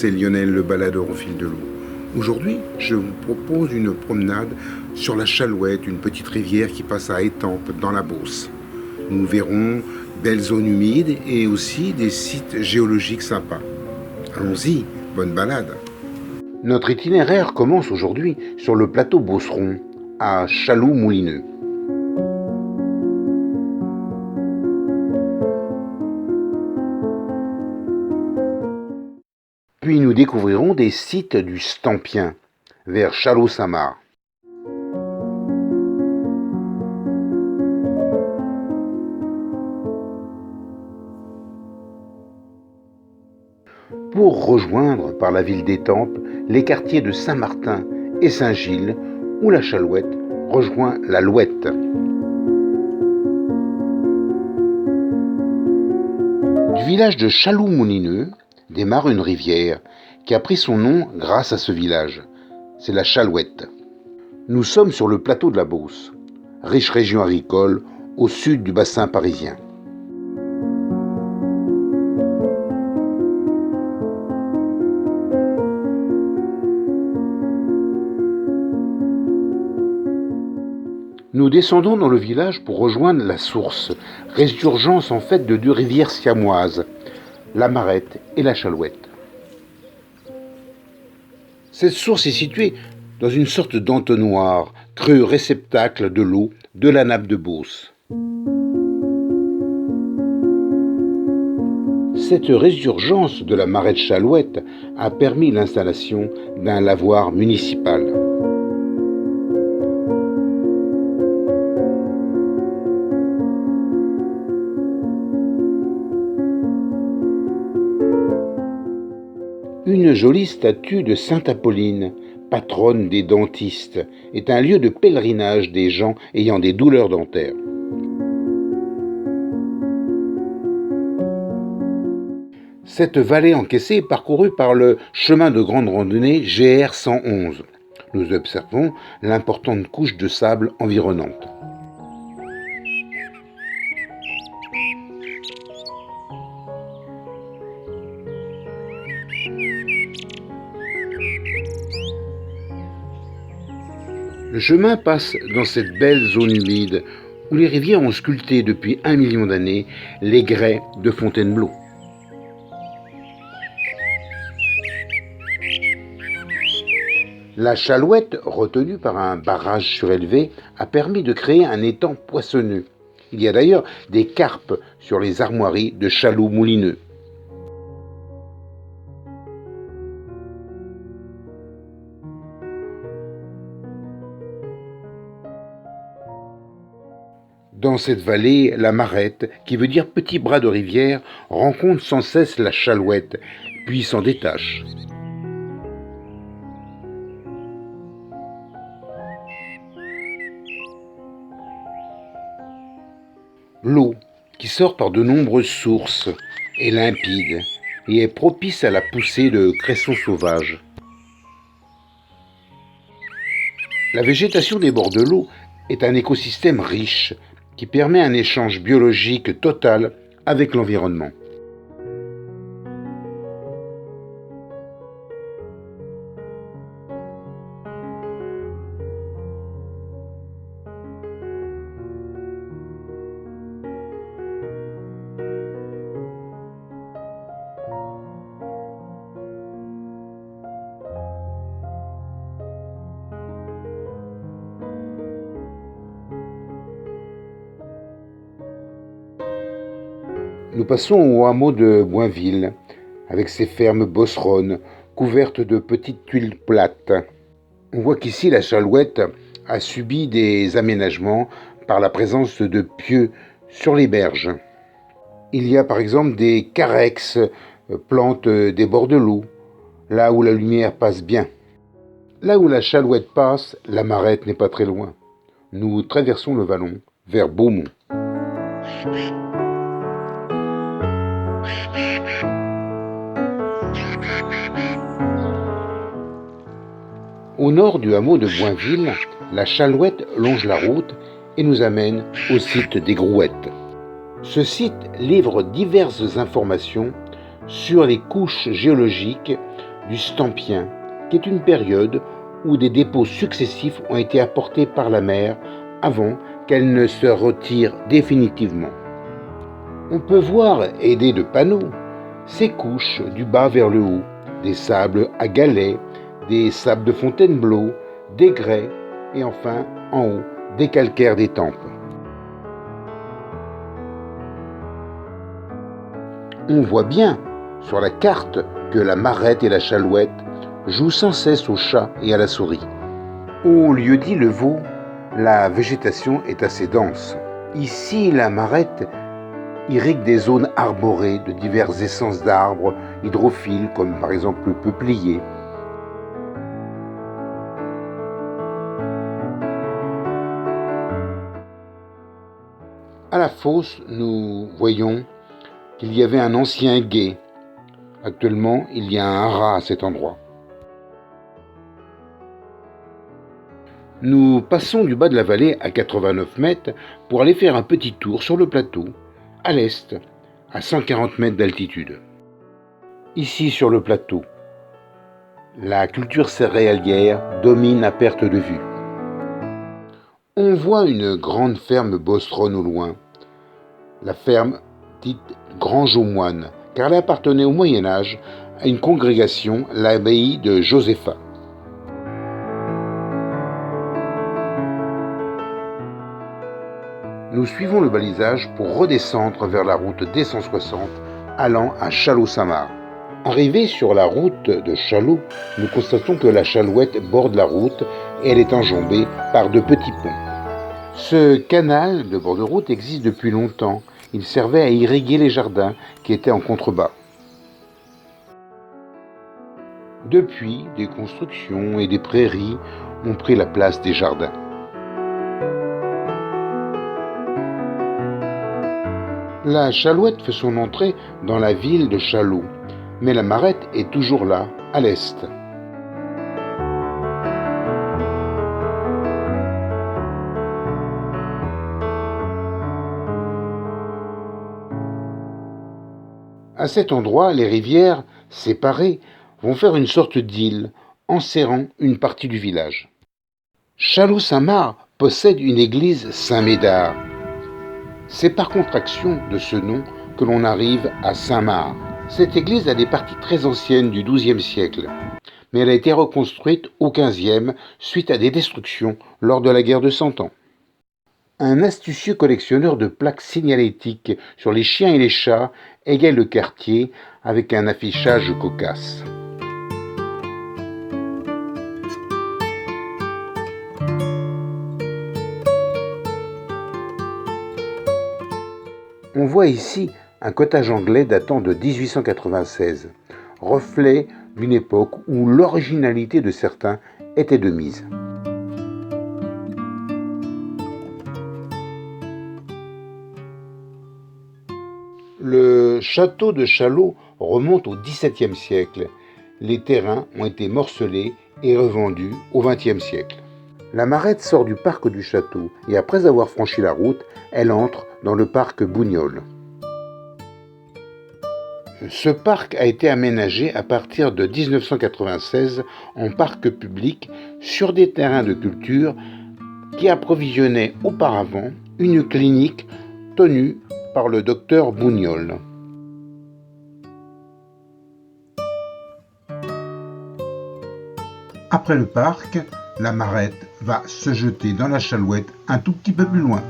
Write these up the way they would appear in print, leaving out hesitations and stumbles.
c'est Lionel le baladeur au fil de l'eau. Aujourd'hui, je vous propose une promenade sur la Chalouette, une petite rivière qui passe à Étampes, dans la Beauce. Nous verrons belles zones humides et aussi des sites géologiques sympas. Allons-y, bonne balade. Notre itinéraire commence aujourd'hui sur le plateau Beauceron, à Chaloux-Moulineux. Puis nous découvrirons des sites du Stampien, vers Chaloux-Saint-Marc. Pour rejoindre par la ville d'Étampes les quartiers de Saint-Martin et Saint-Gilles, où la Chalouette rejoint la Louette. Du village de Chaloux-Moulineux démarre une rivière qui a pris son nom grâce à ce village. C'est la Chalouette. Nous sommes sur le plateau de la Beauce, riche région agricole au sud du bassin parisien. Nous descendons dans le village pour rejoindre la source, résurgence en fait de deux rivières siamoises, la Marette et la Chalouette. Cette source est située dans une sorte d'entonnoir, creux réceptacle de l'eau de la nappe de Beauce. Cette résurgence de la Marette Chalouette a permis l'installation d'un lavoir municipal. Une jolie statue de Sainte Apolline, patronne des dentistes, est un lieu de pèlerinage des gens ayant des douleurs dentaires. Cette vallée encaissée est parcourue par le chemin de grande randonnée GR 111. Nous observons l'importante couche de sable environnante. Le chemin passe dans cette belle zone humide où les rivières ont sculpté depuis 1 million d'années les grès de Fontainebleau. La Chalouette, retenue par un barrage surélevé, a permis de créer un étang poissonneux. Il y a d'ailleurs des carpes sur les armoiries de Chaloux-Moulineux. Dans cette vallée, la Marette, qui veut dire petit bras de rivière, rencontre sans cesse la Chalouette, puis s'en détache. L'eau, qui sort par de nombreuses sources, est limpide et est propice à la poussée de cressons sauvages. La végétation des bords de l'eau est un écosystème riche qui permet un échange biologique total avec l'environnement. Nous passons au hameau de Boinville, avec ses fermes bosseronnes, couvertes de petites tuiles plates. On voit qu'ici, la Chalouette a subi des aménagements par la présence de pieux sur les berges. Il y a par exemple des carex, plantes des bords de l'eau, là où la lumière passe bien. Là où la Chalouette passe, la Marette n'est pas très loin. Nous traversons le vallon vers Beaumont. Au nord du hameau de Boinville, la Chalouette longe la route et nous amène au site des Grouettes. Ce site livre diverses informations sur les couches géologiques du Stampien, qui est une période où des dépôts successifs ont été apportés par la mer avant qu'elle ne se retire définitivement. On peut voir, aidé de panneaux, ces couches du bas vers le haut, des sables à galets, des sables de Fontainebleau, des grès et enfin, en haut, des calcaires d'étampes. On voit bien sur la carte que la marette et la chalouette jouent sans cesse au chat et à la souris. Au lieu-dit Le Vau, la végétation est assez dense. Ici, la marette irrigue des zones arborées de diverses essences d'arbres hydrophiles, comme par exemple le peuplier. À la fosse, nous voyons qu'il y avait un ancien gué. Actuellement, il y a un haras à cet endroit. Nous passons du bas de la vallée à 89 mètres pour aller faire un petit tour sur le plateau, à l'est, à 140 mètres d'altitude. Ici sur le plateau, la culture céréalière domine à perte de vue. On voit une grande ferme bosseronne au loin, la ferme dite Grange aux moines, car elle appartenait au Moyen-Âge à une congrégation, l'abbaye de Joséphat. Nous suivons le balisage pour redescendre vers la route D160 allant à Chalots-Saint-Marc. Arrivés sur la route de Chalots, nous constatons que la Chalouette borde la route et elle est enjambée par de petits ponts. Ce canal de bord de route existe depuis longtemps. Il servait à irriguer les jardins qui étaient en contrebas. Depuis, des constructions et des prairies ont pris la place des jardins. La Chalouette fait son entrée dans la ville de Chalots, mais la marette est toujours là, à l'est. À cet endroit, les rivières, séparées, vont faire une sorte d'île, enserrant une partie du village. Chalots-Saint-Marc possède une église Saint-Médard. C'est par contraction de ce nom que l'on arrive à Saint-Marc. Cette église a des parties très anciennes du XIIe siècle, mais elle a été reconstruite au XVe suite à des destructions lors de la guerre de Cent Ans. Un astucieux collectionneur de plaques signalétiques sur les chiens et les chats égaye le quartier avec un affichage cocasse. On voit ici un cottage anglais datant de 1896, reflet d'une époque où l'originalité de certains était de mise. Le château de Chalots remonte au XVIIe siècle. Les terrains ont été morcelés et revendus au XXe siècle. La marette sort du parc du château et après avoir franchi la route, elle entre dans le parc Bougnols. Ce parc a été aménagé à partir de 1996 en parc public sur des terrains de culture qui approvisionnaient auparavant une clinique tenue par le docteur Bougnols. Après le parc, la marette va se jeter dans la Chalouette un tout petit peu plus loin.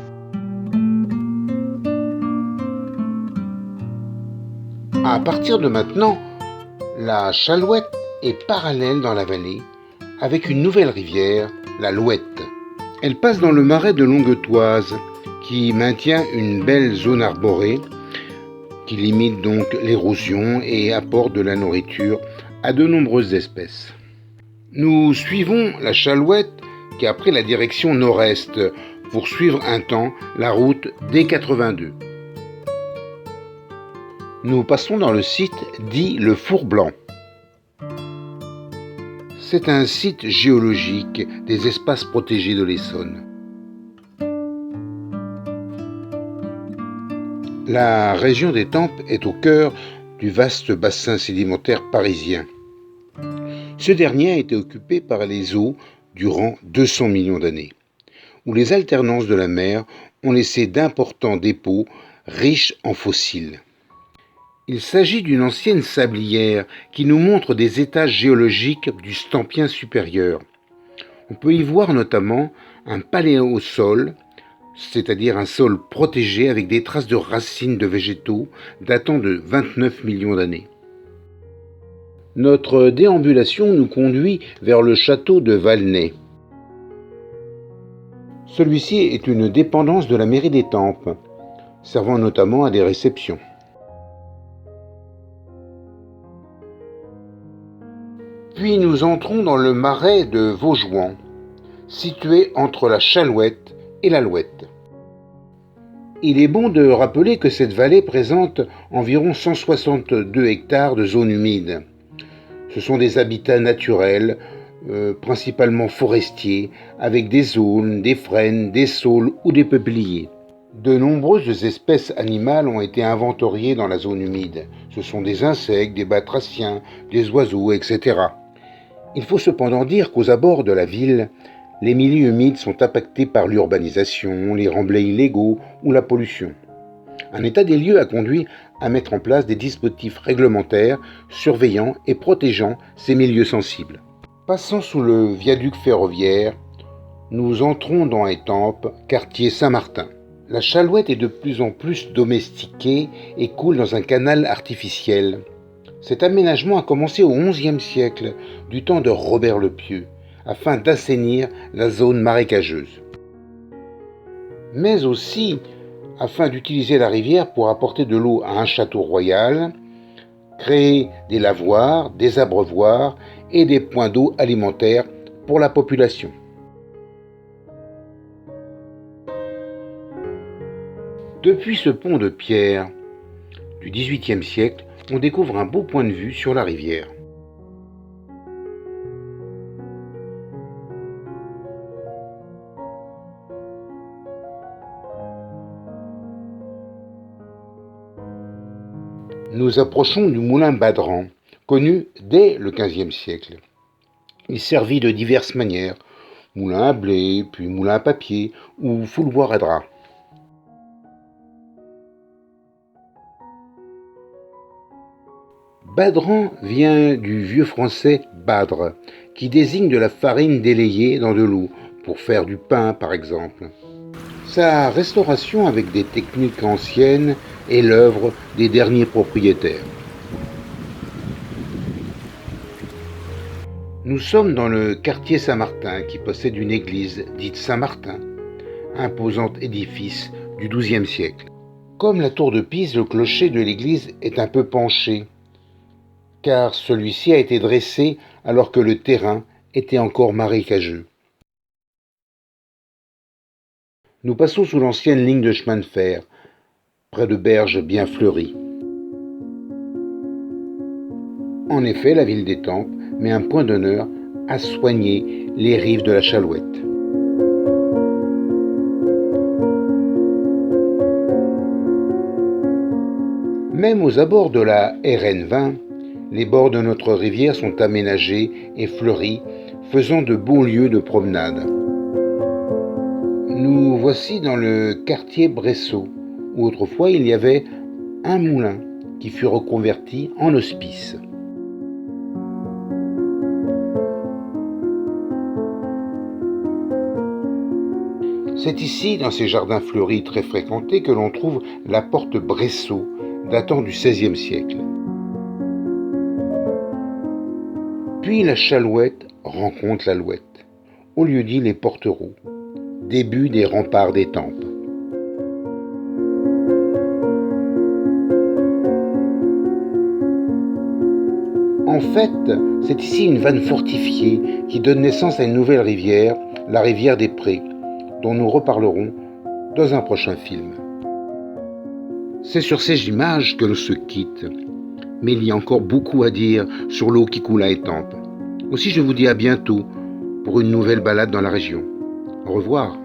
À partir de maintenant, la Chalouette est parallèle dans la vallée avec une nouvelle rivière, la Louette. Elle passe dans le marais de Longuetoise qui maintient une belle zone arborée qui limite donc l'érosion et apporte de la nourriture à de nombreuses espèces. Nous suivons la Chalouette qui a pris la direction nord-est pour suivre un temps la route D82. Nous passons dans le site dit le Four Blanc. C'est un site géologique des espaces protégés de l'Essonne. La région d'Étampes est au cœur du vaste bassin sédimentaire parisien. Ce dernier a été occupé par les eaux durant 200 millions d'années, où les alternances de la mer ont laissé d'importants dépôts riches en fossiles. Il s'agit d'une ancienne sablière qui nous montre des étages géologiques du Stampien supérieur. On peut y voir notamment un paléosol, c'est-à-dire un sol protégé avec des traces de racines de végétaux datant de 29 millions d'années. Notre déambulation nous conduit vers le château de Valnay. Celui-ci est une dépendance de la mairie d'Étampes, servant notamment à des réceptions. Puis nous entrons dans le marais de Vaujoin, situé entre la Chalouette et l'Alouette. Il est bon de rappeler que cette vallée présente environ 162 hectares de zones humides. Ce sont des habitats naturels, principalement forestiers, avec des aulnes, des frênes, des saules ou des peupliers. De nombreuses espèces animales ont été inventoriées dans la zone humide. Ce sont des insectes, des batraciens, des oiseaux, etc. Il faut cependant dire qu'aux abords de la ville, les milieux humides sont impactés par l'urbanisation, les remblais illégaux ou la pollution. Un état des lieux a conduit à mettre en place des dispositifs réglementaires surveillant et protégeant ces milieux sensibles. Passant sous le viaduc ferroviaire, nous entrons dans Étampes, quartier Saint-Martin. La Chalouette est de plus en plus domestiquée et coule dans un canal artificiel. Cet aménagement a commencé au XIe siècle, du temps de Robert le Pieux, afin d'assainir la zone marécageuse. Mais aussi afin d'utiliser la rivière pour apporter de l'eau à un château royal, créer des lavoirs, des abreuvoirs et des points d'eau alimentaires pour la population. Depuis ce pont de pierre du XVIIIe siècle, on découvre un beau point de vue sur la rivière. Nous approchons du moulin Badran, connu dès le XVe siècle. Il servit de diverses manières, moulin à blé, puis moulin à papier ou fouloir à drap. Badran vient du vieux français badre, qui désigne de la farine délayée dans de l'eau, pour faire du pain par exemple. Sa restauration avec des techniques anciennes est l'œuvre des derniers propriétaires. Nous sommes dans le quartier Saint-Martin qui possède une église dite Saint-Martin, imposant édifice du XIIe siècle. Comme la tour de Pise, le clocher de l'église est un peu penché, car celui-ci a été dressé alors que le terrain était encore marécageux. Nous passons sous l'ancienne ligne de chemin de fer, près de berges bien fleuries. En effet, la ville d'Étampes met un point d'honneur à soigner les rives de la Chalouette. Même aux abords de la RN20, les bords de notre rivière sont aménagés et fleuris, faisant de beaux lieux de promenade. Nous voici dans le quartier Bressot, où autrefois il y avait un moulin qui fut reconverti en hospice. C'est ici, dans ces jardins fleuris très fréquentés, que l'on trouve la porte Bressot, datant du XVIe siècle. Puis la Chalouette rencontre l'Alouette, au lieu-dit les Portereaux, début des remparts d'Étampes. En fait, c'est ici une vanne fortifiée qui donne naissance à une nouvelle rivière, la rivière des Prés, dont nous reparlerons dans un prochain film. C'est sur ces images que l'on se quitte, mais il y a encore beaucoup à dire sur l'eau qui coule à Étampes. Aussi je vous dis à bientôt pour une nouvelle balade dans la région. Au revoir.